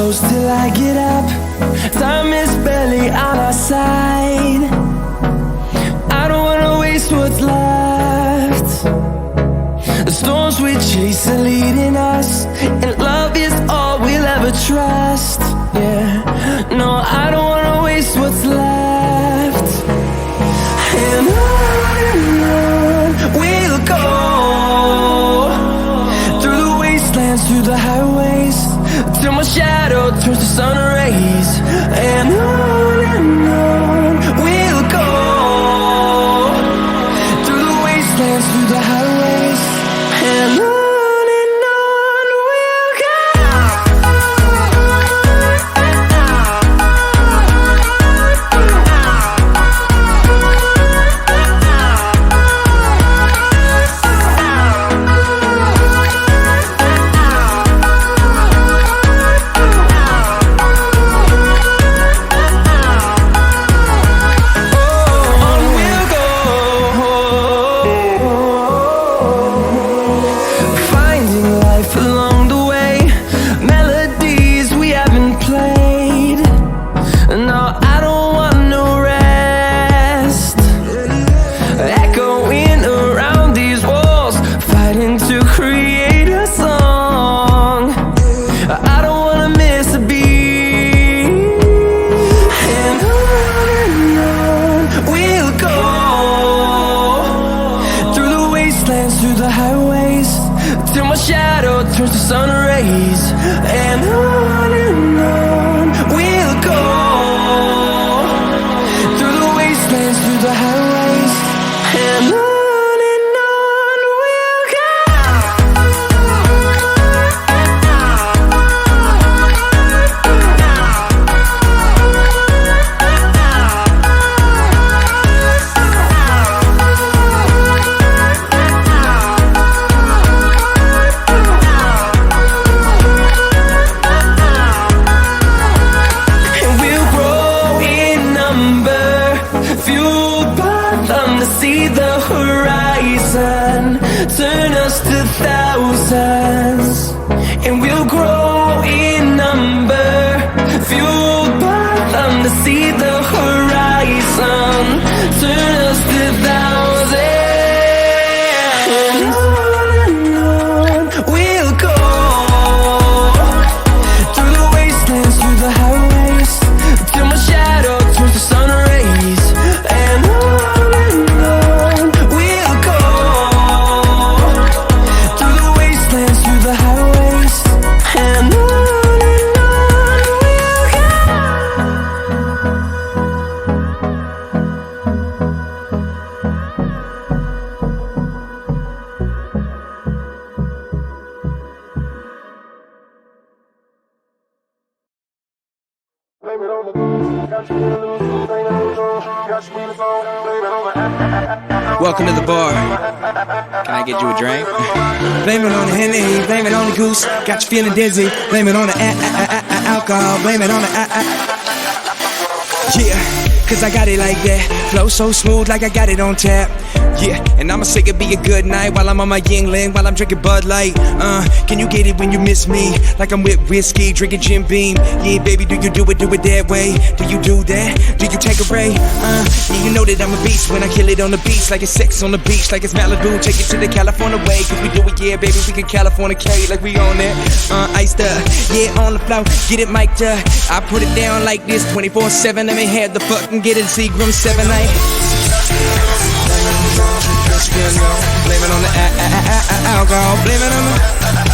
close till I get up. Time is barely on our side. I don't wanna waste what's left. The storms we chase are leading us, and love is all we'll ever trust. Yeah, no, I don't wanna waste what's left. And on we'll go, through the wastelands, through the highways, till my shadow turns to sun rays. And on we'll go, through the wastelands, through the highways, and on we'll go. Through the highways, till my shadow turns to sun rays. And on we'll go, through the wastelands, through the highways, and on we'll go. See the horizon turn us to thousands, and we'll grow in number, fueled by them to see the horizon turn us to thousands. And on we'll go, through the wastelands, through the highways, till my shadow turns to sun rays. And welcome to the bar. Can I get you a drink? Blame it on the Henny, blame it on the goose. Got you feeling dizzy. Blame it on the alcohol. Blame it on the yeah, cause I got it like that. Flow so smooth like I got it on tap. Yeah, and I'ma say it be a good night while I'm on my Yingling, while I'm drinking Bud Light. Can you get it when you miss me? Like I'm with whiskey, drinking Jim Beam. Yeah, baby, do you do it that way? Do you do that? Do you take a ray? Yeah, you know that I'm a beast when I kill it on the beach. Like it's sex on the beach, like it's Malibu. Take it to the California way, cause we do it, yeah, baby, we can California K. Like we on that, iced up, yeah, on the floor, get it mic'd up. I put it down like this, 24/7, let me have the fucking get it, Seagram 7, 8. Blame it on the alcohol, blame it on the